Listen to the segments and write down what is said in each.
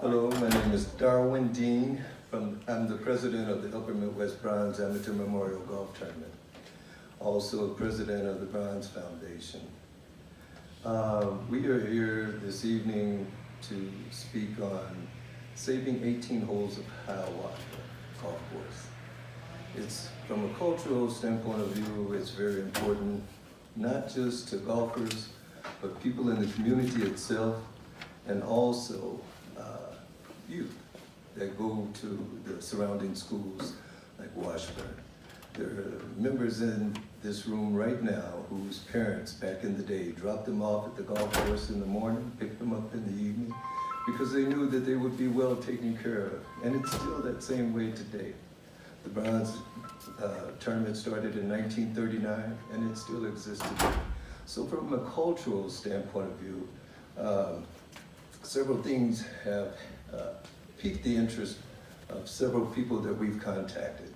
Hello, my name is Darwin Dean. I'm the president of the Upper Midwest Bronze Amateur Memorial Golf Tournament. Also president of the Bronze Foundation. We are here this evening to speak on saving 18 holes of Hiawatha Golf Course. It's, from a cultural standpoint of view, it's very important, not just to golfers, but people in the community itself, and also youth that go to the surrounding schools like Washburn. There are members in this room right now whose parents back in the day dropped them off at the golf course in the morning, picked them up in the evening, because they knew that they would be well taken care of. And it's still that same way today. The Bronze tournament started in 1939 and it still exists today. So from a cultural standpoint of view, several things have piqued the interest of several people that we've contacted.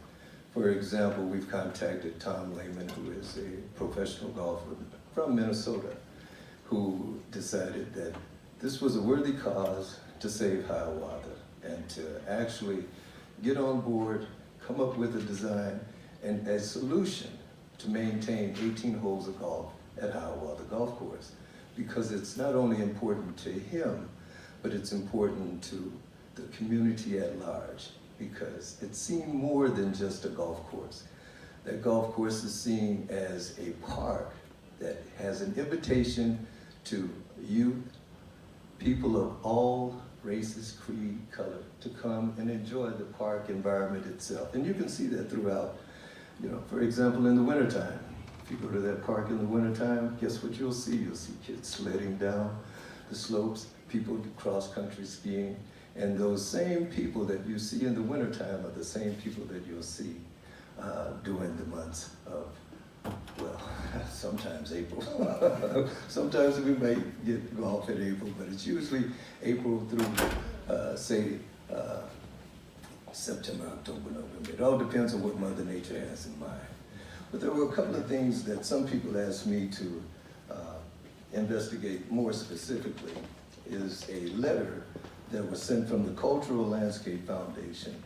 For example, we've contacted Tom Lehman, who is a professional golfer from Minnesota, who decided that this was a worthy cause to save Hiawatha and to actually get on board, come up with a design and a solution to maintain 18 holes of golf at Hiawatha Golf Course. Because it's not only important to him, but it's important to the community at large, because it's seen more than just a golf course. That golf course is seen as a park that has an invitation to youth, people of all races, creed, color, to come and enjoy the park environment itself. And you can see that throughout, for example, in the wintertime. If you go to that park in the wintertime, guess what you'll see? You'll see kids sledding down the slopes, people cross-country skiing, and those same people that you see in the wintertime are the same people that you'll see during the months of, well, sometimes April. Sometimes we may get golf in April, but it's usually April through, say, September, October, November. It all depends on what Mother Nature has in mind. But there were a couple of things that some people asked me to investigate more specifically. Is a letter that was sent from the Cultural Landscape Foundation.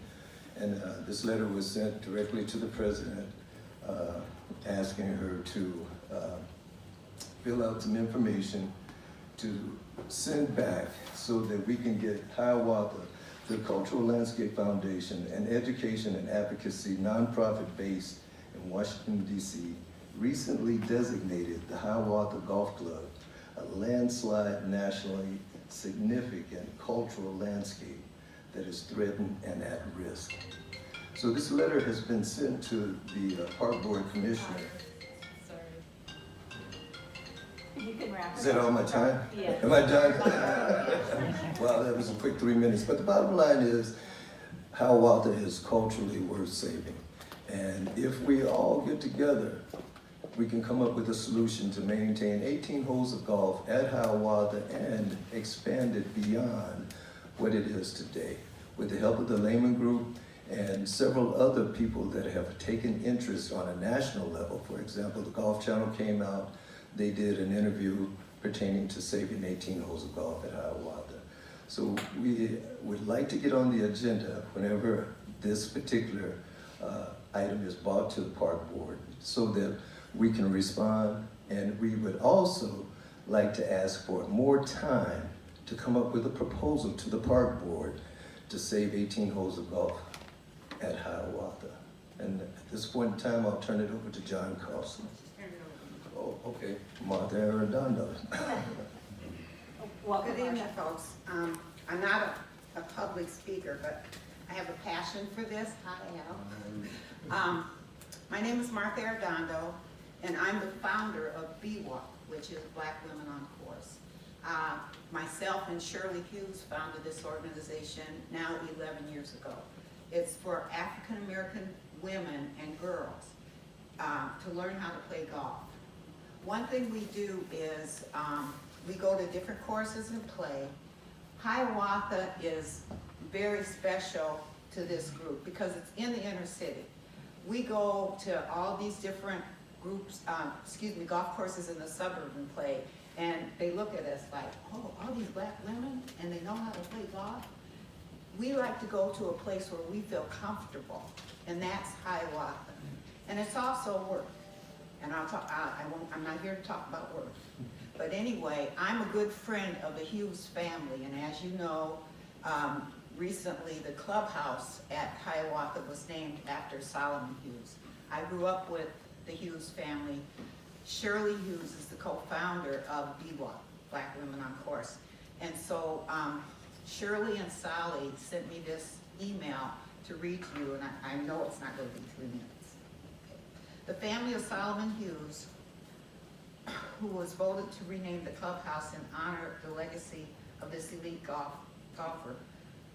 And this letter was sent directly to the president, asking her to fill out some information to send back so that we can get Hiawatha, the Cultural Landscape Foundation, an education and advocacy nonprofit based in Washington, D.C., recently designated the Hiawatha Golf Club a landslide nationally significant cultural landscape that is threatened and at risk. So this letter has been sent to the Park Board Commissioner. Sorry. You can wrap it up. Is that all my time? Yes. Am I done? Well, that was a quick 3 minutes. But the bottom line is, Hiawatha is culturally worth saving. And if we all get together, we can come up with a solution to maintain 18 holes of golf at Hiawatha and expand it beyond what it is today. With the help of the Lehman Group and several other people that have taken interest on a national level. For example, the Golf Channel came out, they did an interview pertaining to saving 18 holes of golf at Hiawatha. So we would like to get on the agenda whenever this particular item is brought to the Park Board so that we can respond, and we would also like to ask for more time to come up with a proposal to the Park Board to save 18 holes of golf at Hiawatha. And at this point in time, I'll turn it over to John Carlson. Oh, okay, Martha Ardando. Well, good evening, folks. I'm not a public speaker, but I have a passion for this. Hi, Al. My name is Martha Ardando, and I'm the founder of BWAC, which is Black Women on Course. Myself and Shirley Hughes founded this organization now 11 years ago. It's for African American women and girls to learn how to play golf. One thing we do is we go to different courses and play. Hiawatha is very special to this group because it's in the inner city. We go to all these different groups, golf courses in the suburb and play, and they look at us like, oh, all these black women, and they know how to play golf? we like to go to a place where we feel comfortable, and that's Hiawatha. And it's also work. And I'm not here to talk about work. But anyway, I'm a good friend of the Hughes family, and as you know, recently the clubhouse at Hiawatha was named after Solomon Hughes. I grew up with the Hughes family. Shirley Hughes is the co-founder of BWA, Black Women on Course. And so Shirley and Sally sent me this email to read to you, and I know it's not going to be 3 minutes. The family of Solomon Hughes, who was voted to rename the clubhouse in honor of the legacy of this elite golfer,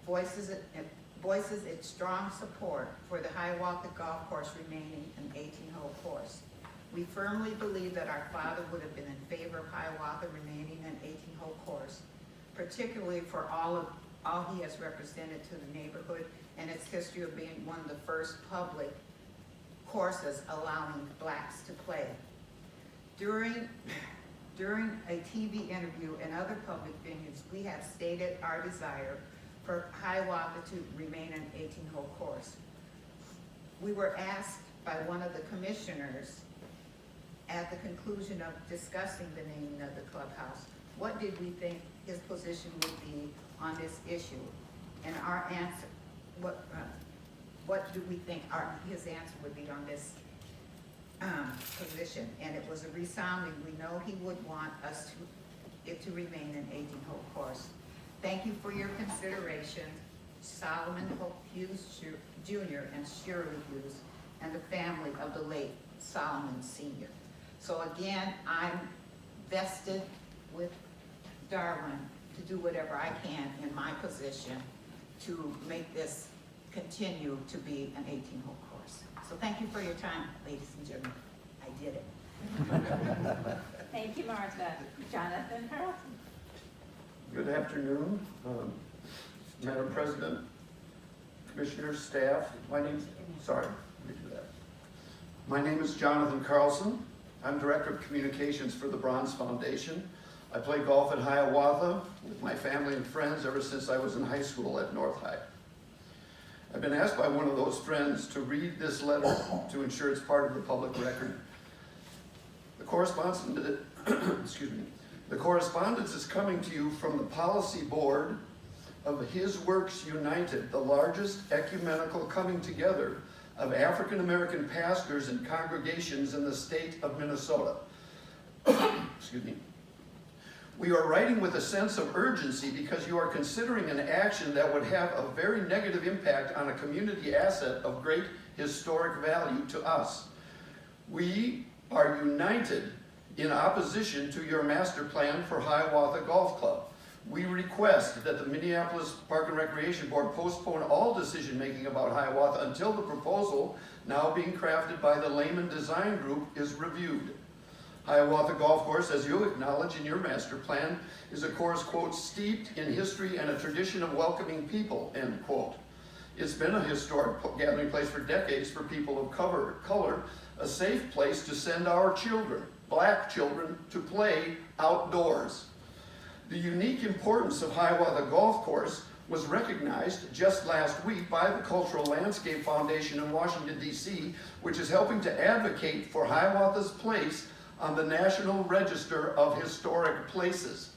voices its strong support for the Hiawatha Golf Course remaining an 18-hole course. We firmly believe that our father would have been in favor of Hiawatha remaining an 18-hole course, particularly for all he has represented to the neighborhood and its history of being one of the first public courses allowing blacks to play. During a TV interview and other public venues, we have stated our desire for Hiawatha to remain an 18-hole course. We were asked by one of the commissioners at the conclusion of discussing the naming of the clubhouse, what did we think his position would be on this issue? And our answer, what do we think his answer would be on this position? And it was a resounding, we know he would want it to remain an 18-hole course. Thank you for your consideration, Solomon Hughes Jr. and Shirley Hughes, and the family of the late Solomon Sr. So again, I'm vested with Darwin to do whatever I can in my position to make this continue to be an 18-hole course. So thank you for your time, ladies and gentlemen. I did it. Thank you, Martha. Jonathan Carlson. Good afternoon, Madam President, Commissioners, staff. My name is Jonathan Carlson. I'm Director of Communications for the Bronze Foundation. I play golf at Hiawatha with my family and friends ever since I was in high school at North High. I've been asked by one of those friends to read this letter to ensure it's part of the public record. The correspondence is coming to you from the policy board of His Works United, the largest ecumenical coming together of African American pastors and congregations in the state of Minnesota. Excuse me. We are writing with a sense of urgency because you are considering an action that would have a very negative impact on a community asset of great historic value to us. We are united in opposition to your master plan for Hiawatha Golf Club. We request that the Minneapolis Park and Recreation Board postpone all decision-making about Hiawatha until the proposal, now being crafted by the Layman Design Group, is reviewed. Hiawatha Golf Course, as you acknowledge in your master plan, is a course, quote, steeped in history and a tradition of welcoming people, end quote. It's been a historic gathering place for decades for people of color, a safe place to send our children, black children, to play outdoors. The unique importance of Hiawatha Golf Course was recognized just last week by the Cultural Landscape Foundation in Washington, D.C., which is helping to advocate for Hiawatha's place on the National Register of Historic Places.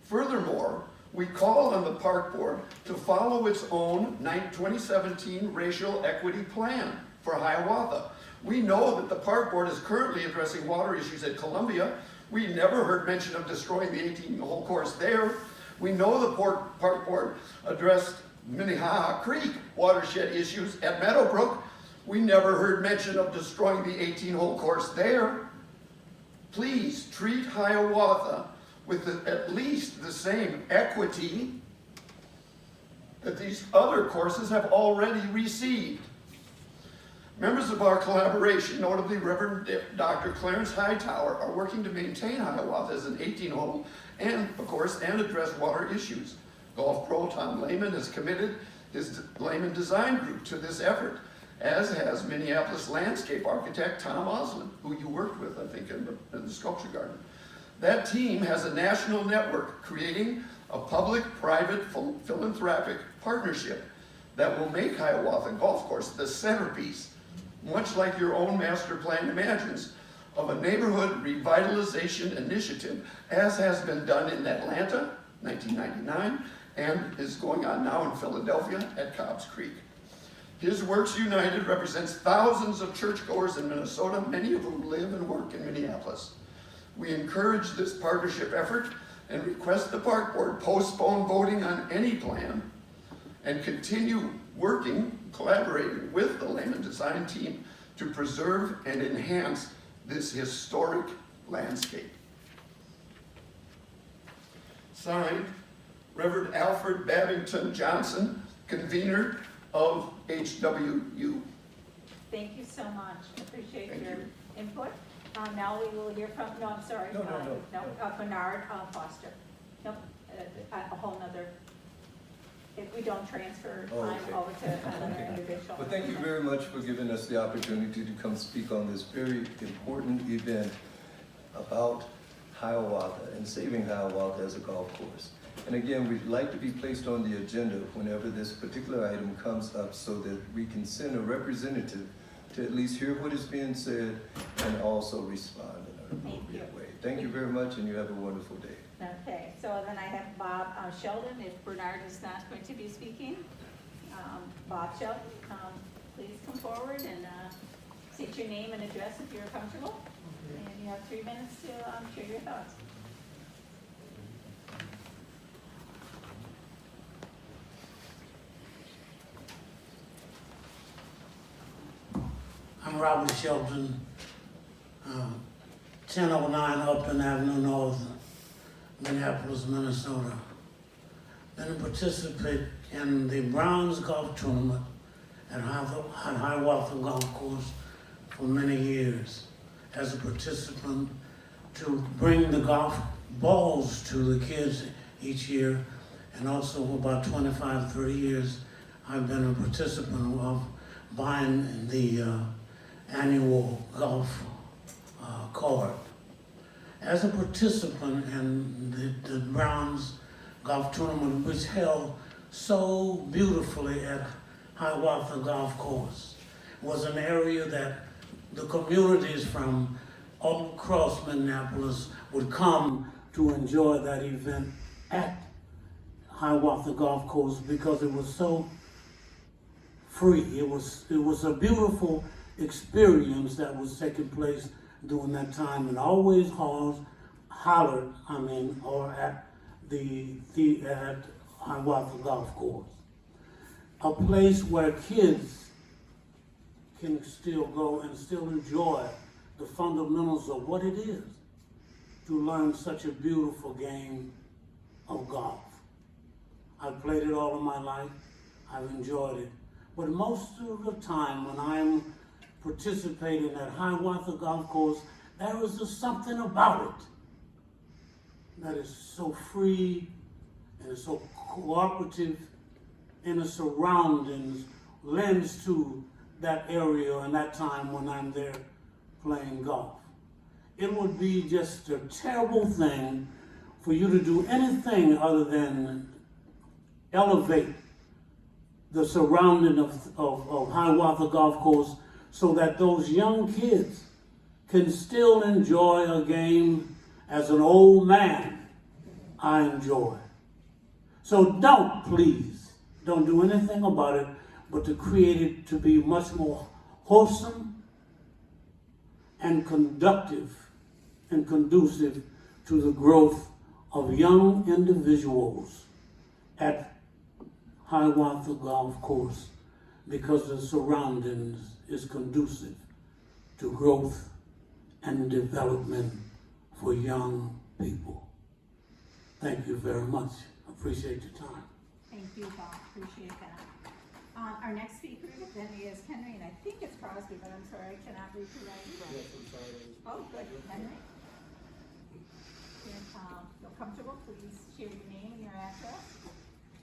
Furthermore, we call on the Park Board to follow its own 2017 Racial Equity Plan for Hiawatha. We know that the Park Board is currently addressing water issues at Columbia. We never heard mention of destroying the 18-hole course there. We know the Park Board addressed Minnehaha Creek watershed issues at Meadowbrook. We never heard mention of destroying the 18-hole course there. Please treat Hiawatha with at least the same equity that these other courses have already received. Members of our collaboration, notably Reverend Dr. Clarence Hightower, are working to maintain Hiawatha as an 18-hole and address water issues. Golf pro Tom Lehman has committed his Lehman Design Group to this effort, as has Minneapolis landscape architect Tom Oslin, who you worked with, I think, in the sculpture garden. That team has a national network creating a public-private philanthropic partnership that will make Hiawatha Golf Course the centerpiece, much like your own master plan imagines, of a neighborhood revitalization initiative, as has been done in Atlanta, 1999, and is going on now in Philadelphia at Cobb's Creek. His Works United represents thousands of churchgoers in Minnesota, many of whom live and work in Minneapolis. We encourage this partnership effort and request the park board postpone voting on any plan and continue working, collaborating with the Lehman Design team to preserve and enhance this historic landscape. Signed, Reverend Alfred Babington Johnson, convener of HWU. Thank you so much. Appreciate Thank your you. input. Now we will hear from, no, I'm sorry. No. Bernard Foster. Nope, a whole nother, if we don't transfer Oh, time okay. over to another individual. Well, thank you very much for giving us the opportunity to come speak on this very important event about Hiawatha and saving Hiawatha as a golf course. And again, we'd like to be placed on the agenda whenever this particular item comes up so that we can send a representative to at least hear what is being said and also respond in an appropriate way. Thank you very much, and you have a wonderful day. Okay, so then I have Bob Sheldon, if Bernard is not going to be speaking. Bob Sheldon, please come forward and state your name and address if you're comfortable. And you have 3 minutes to share your thoughts. I'm Robert Sheldon, 1009 Upton Avenue North, Minneapolis, Minnesota. Been a participant in the Browns golf tournament at Hiawatha Golf Course for many years as a participant to bring the golf balls to the kids each year, and also for about 25, 30 years I've been a participant of buying the annual golf card. As a participant in the Browns golf tournament, which held so beautifully at Hiawatha Golf Course, was an area that the communities from all across Minneapolis would come to enjoy that event at Hiawatha Golf Course because it was so free. It was a beautiful experience that was taking place during that time, and always hollered, or at at Hiawatha Golf Course. A place where kids can still go and still enjoy the fundamentals of what it is to learn such a beautiful game of golf. I've played it all of my life. I've enjoyed it. But most of the time when I'm participating at Hiawatha Golf Course, there is just something about it that is so free and is so cooperative, and the surroundings lends to that area and that time when I'm there playing golf. It would be just a terrible thing for you to do anything other than elevate the surrounding of Hiawatha Golf Course so that those young kids can still enjoy a game as an old man I enjoy. So don't do anything about it but to create it to be much more wholesome and conductive and conducive to the growth of young individuals at Hiawatha Golf Course, because the surroundings is conducive to growth and development for young people. Thank you very much. Appreciate your time. Thank you, Bob. Appreciate that. Our next speaker then is Henry, and I think it's Crosby, but I'm sorry, I cannot read the right. Yes, I'm sorry. Oh, good. Henry? If you're comfortable, please share your name and your address,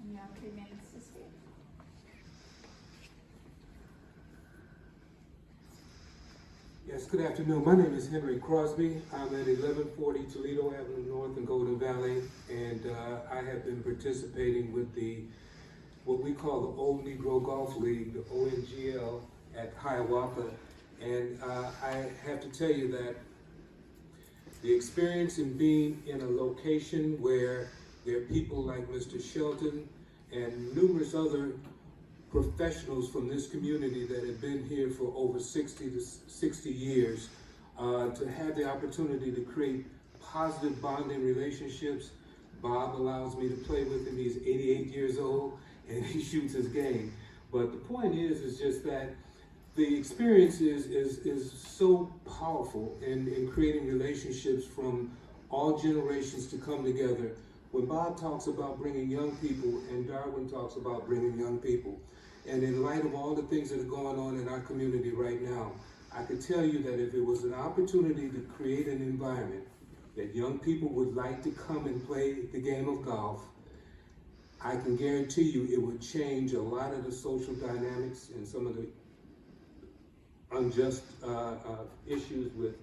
and you have 3 minutes to speak. Yes, good afternoon. My name is Henry Crosby. I'm at 1140 Toledo Avenue North in Golden Valley, and I have been participating with what we call the Old Negro Golf League, the ONGL, at Hiawatha. And I have to tell you that the experience in being in a location where there are people like Mr. Sheldon and numerous other professionals from this community that have been here for over 60 years, to have the opportunity to create positive bonding relationships. Bob allows me to play with him. He's 88 years old and he shoots his game. But the point is just that the experience is so powerful in creating relationships from all generations to come together. When Bob talks about bringing young people and Darwin talks about bringing young people, and in light of all the things that are going on in our community right now, I could tell you that if it was an opportunity to create an environment that young people would like to come and play the game of golf, I can guarantee you it would change a lot of the social dynamics and some of the unjust issues with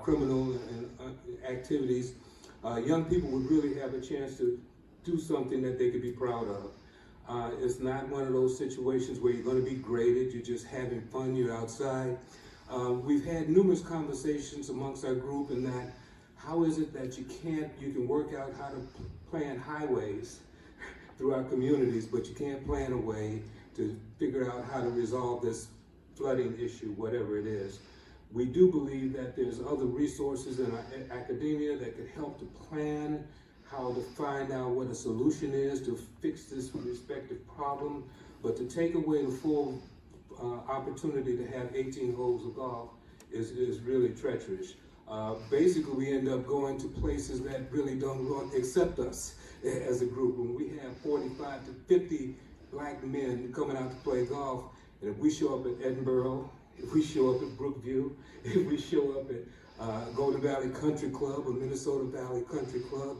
criminal and activities. Young people would really have a chance to do something that they could be proud of. It's not one of those situations where you're going to be graded, you're just having fun, you're outside. We've had numerous conversations amongst our group in that, how is it that you can work out how to plan highways through our communities, but you can't plan a way to figure out how to resolve this flooding issue, whatever it is. We do believe that there's other resources in our academia that could help to plan how to find out what a solution is to fix this respective problem, but to take away the full opportunity to have 18 holes of golf is really treacherous. Basically, we end up going to places that really don't accept us as a group. When we have 45 to 50 black men coming out to play golf, and if we show up at Edinburgh, if we show up at Brookview, if we show up at Golden Valley Country Club or Minnesota Valley Country Club,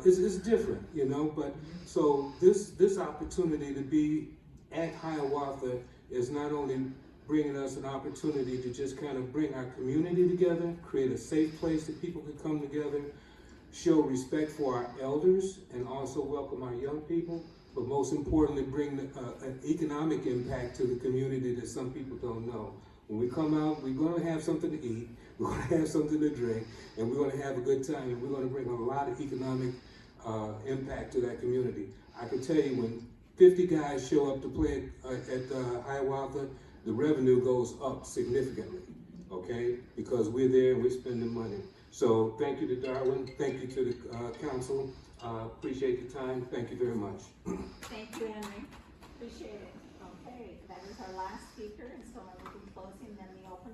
it's different, you know. But so this opportunity to be at Hiawatha is not only bringing us an opportunity to just kind of bring our community together, create a safe place that people can come together, show respect for our elders, and also welcome our young people, but most importantly, bring an economic impact to the community that some people don't know. When we come out, we're going to have something to eat, we're going to have something to drink, and we're going to have a good time, and we're going to bring a lot of economic impact to that community. I can tell you, when 50 guys show up to play at Hiawatha, the revenue goes up significantly, okay? Because we're there and we're spending money. So thank you to Darwin, thank you to the council. Appreciate the time, thank you very much. Thank you, Henry. Appreciate it. Okay, that is our last speaker, and so I will be closing then the open